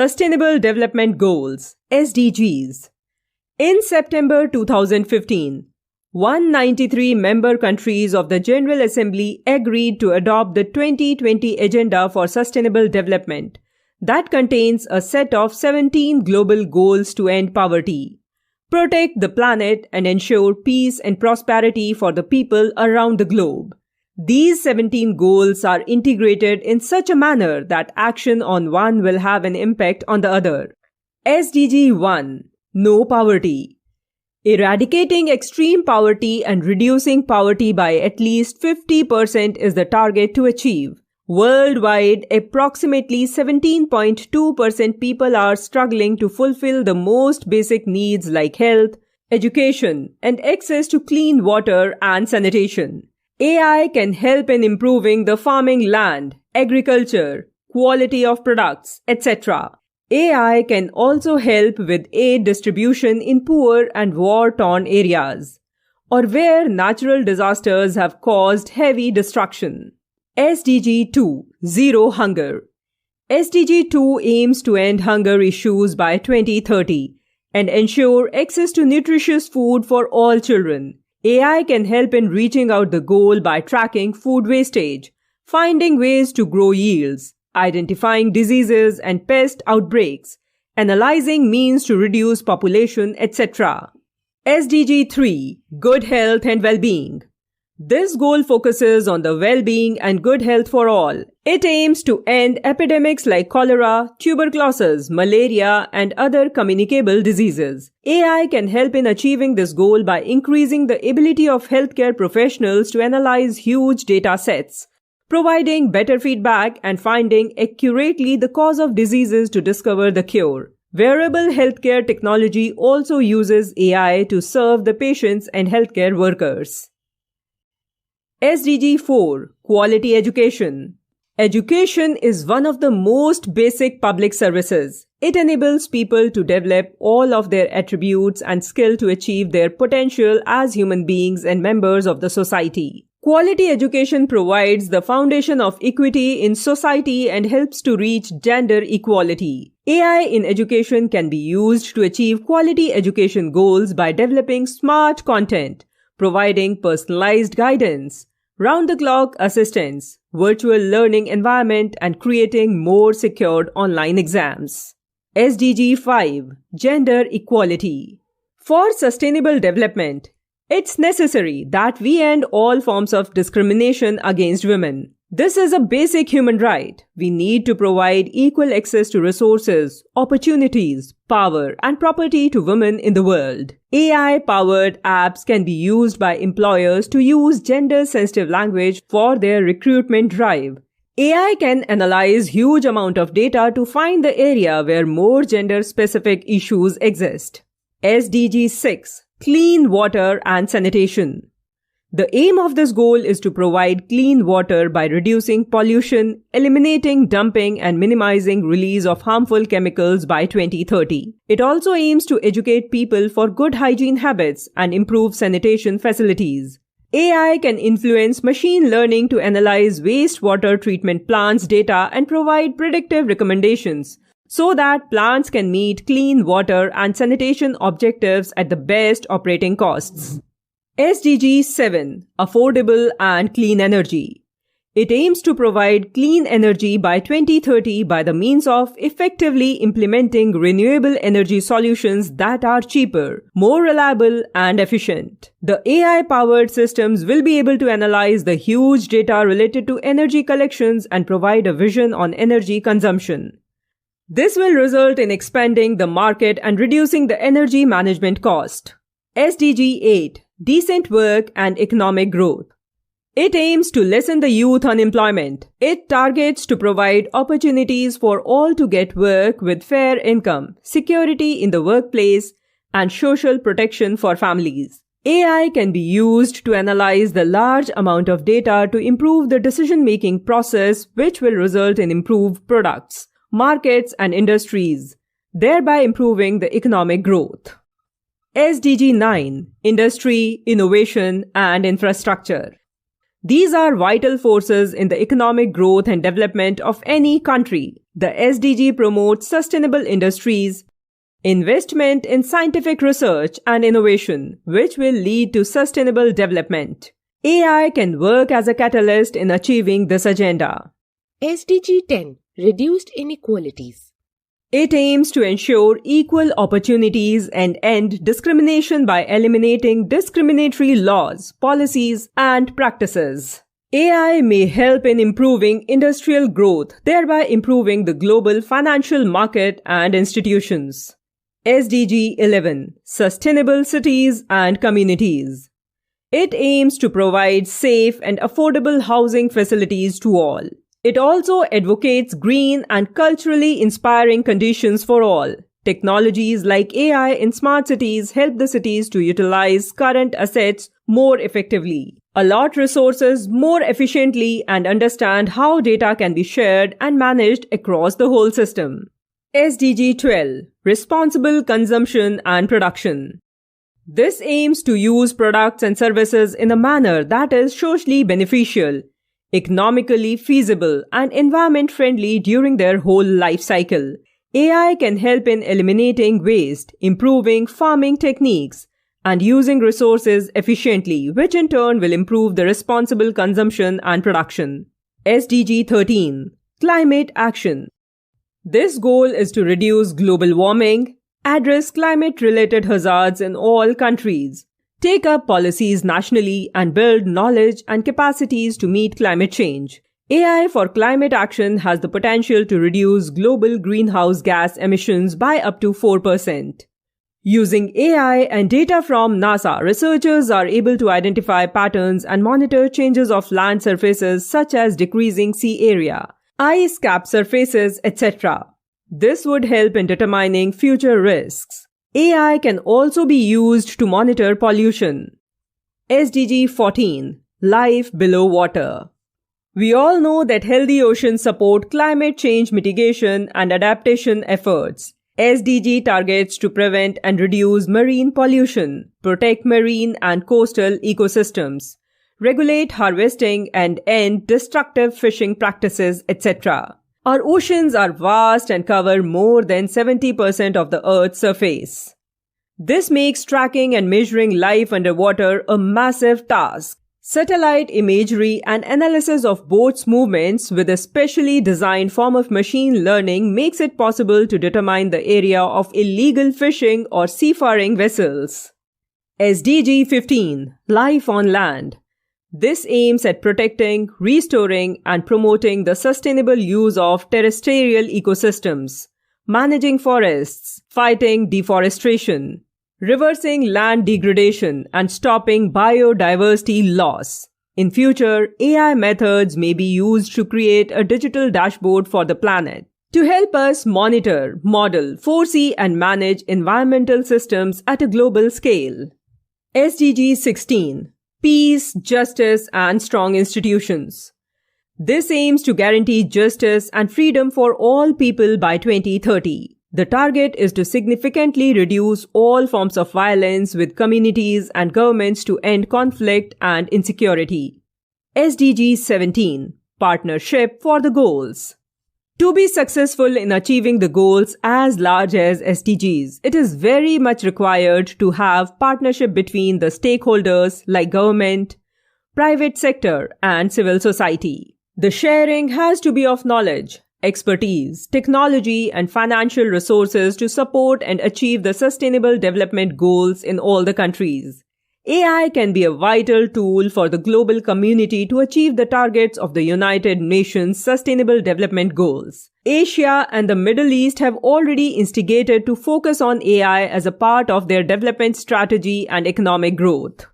Sustainable Development Goals (SDGs). In September 2015, 193 member countries of the General Assembly agreed to adopt the 2020 Agenda for Sustainable Development that contains a set of 17 global goals to end poverty, protect the planet, and ensure peace and prosperity for the people around the globe. These 17 goals are integrated in such a manner that action on one will have an impact on the other. SDG 1. No poverty. Eradicating extreme poverty and reducing poverty by at least 50% is the target to achieve. Worldwide, approximately 17.2% people are struggling to fulfill the most basic needs like health, education, and access to clean water and sanitation. AI can help in improving the farming land, agriculture, quality of products, etc. AI can also help with aid distribution in poor and war-torn areas, or where natural disasters have caused heavy destruction. SDG 2. Zero Hunger. SDG 2 aims to end hunger issues by 2030 and ensure access to nutritious food for all children. AI can help in reaching out the goal by tracking food wastage, finding ways to grow yields, identifying diseases and pest outbreaks, analyzing means to reduce population, etc. SDG 3. Good Health and Well-being. This goal focuses on the well-being and good health for all. It aims to end epidemics like cholera, tuberculosis, malaria, and other communicable diseases. AI can help in achieving this goal by increasing the ability of healthcare professionals to analyze huge data sets, providing better feedback and finding accurately the cause of diseases to discover the cure. Wearable healthcare technology also uses AI to serve the patients and healthcare workers. SDG 4. Quality Education. Education is one of the most basic public services. It enables people to develop all of their attributes and skill to achieve their potential as human beings and members of the society. Quality education provides the foundation of equity in society and helps to reach gender equality. AI in education can be used to achieve quality education goals by developing smart content, providing personalized guidance, round-the-clock assistance, virtual learning environment, and creating more secured online exams. SDG 5. Gender Equality. For sustainable development, it's necessary that we end all forms of discrimination against women. This is a basic human right. We need to provide equal access to resources, opportunities, power, and property to women in the world. AI-powered apps can be used by employers to use gender-sensitive language for their recruitment drive. AI can analyze huge amount of data to find the area where more gender-specific issues exist. SDG 6. Clean water and sanitation. The aim of this goal is to provide clean water by reducing pollution, eliminating dumping, and minimizing release of harmful chemicals by 2030. It also aims to educate people for good hygiene habits and improve sanitation facilities. AI can influence machine learning to analyze wastewater treatment plants' data and provide predictive recommendations so that plants can meet clean water and sanitation objectives at the best operating costs. SDG 7. Affordable and Clean Energy. It aims to provide clean energy by 2030 by the means of effectively implementing renewable energy solutions that are cheaper, more reliable, and efficient. The AI-powered systems will be able to analyze the huge data related to energy collections and provide a vision on energy consumption. This will result in expanding the market and reducing the energy management cost. SDG 8. Decent Work and Economic Growth. It aims to lessen the youth unemployment. It targets to provide opportunities for all to get work with fair income, security in the workplace, and social protection for families. AI can be used to analyze the large amount of data to improve the decision-making process, which will result in improved products, markets, and industries, thereby improving the economic growth. SDG 9. Industry, Innovation, and Infrastructure. These are vital forces in the economic growth and development of any country. The SDG promotes sustainable industries, investment in scientific research and innovation, which will lead to sustainable development. AI can work as a catalyst in achieving this agenda. SDG 10 Reduced Inequalities. It aims to ensure equal opportunities and end discrimination by eliminating discriminatory laws, policies, and practices. AI may help in improving industrial growth, thereby improving the global financial market and institutions. SDG 11 Sustainable Cities and Communities. It aims to provide safe and affordable housing facilities to all. It also advocates green and culturally inspiring conditions for all. Technologies like AI in smart cities help the cities to utilize current assets more effectively, allot resources more efficiently, and understand how data can be shared and managed across the whole system. SDG 12 Responsible Consumption and Production. This aims to use products and services in a manner that is socially beneficial, economically feasible, and environment-friendly during their whole life cycle. AI can help in eliminating waste, improving farming techniques, and using resources efficiently, which in turn will improve the responsible consumption and production. SDG 13 Climate Action. This goal is to reduce global warming, address climate-related hazards in all countries, take up policies nationally, and build knowledge and capacities to meet climate change. AI for climate action has the potential to reduce global greenhouse gas emissions by up to 4%. Using AI and data from NASA, researchers are able to identify patterns and monitor changes of land surfaces such as decreasing sea area, ice cap surfaces, etc. This would help in determining future risks. AI can also be used to monitor pollution. SDG 14 Life Below Water. We all know that healthy oceans support climate change mitigation and adaptation efforts. SDG targets to prevent and reduce marine pollution, protect marine and coastal ecosystems, regulate harvesting and end destructive fishing practices, etc. Our oceans are vast and cover more than 70% of the Earth's surface. This makes tracking and measuring life underwater a massive task. Satellite imagery and analysis of boats' movements with a specially designed form of machine learning makes it possible to determine the area of illegal fishing or seafaring vessels. SDG 15 Life on Land. This aims at protecting, restoring, and promoting the sustainable use of terrestrial ecosystems, managing forests, fighting deforestation, reversing land degradation, and stopping biodiversity loss. In future, AI methods may be used to create a digital dashboard for the planet to help us monitor, model, foresee, and manage environmental systems at a global scale. SDG 16 Peace, Justice, and Strong Institutions. This aims to guarantee justice and freedom for all people by 2030. The target is to significantly reduce all forms of violence with communities and governments to end conflict and insecurity. SDG 17 Partnership for the Goals. To be successful in achieving the goals as large as SDGs, it is very much required to have partnership between the stakeholders like government, private sector, and civil society. The sharing has to be of knowledge, expertise, technology, and financial resources to support and achieve the sustainable development goals in all the countries. AI can be a vital tool for the global community to achieve the targets of the United Nations Sustainable Development Goals. Asia and the Middle East have already instigated to focus on AI as a part of their development strategy and economic growth.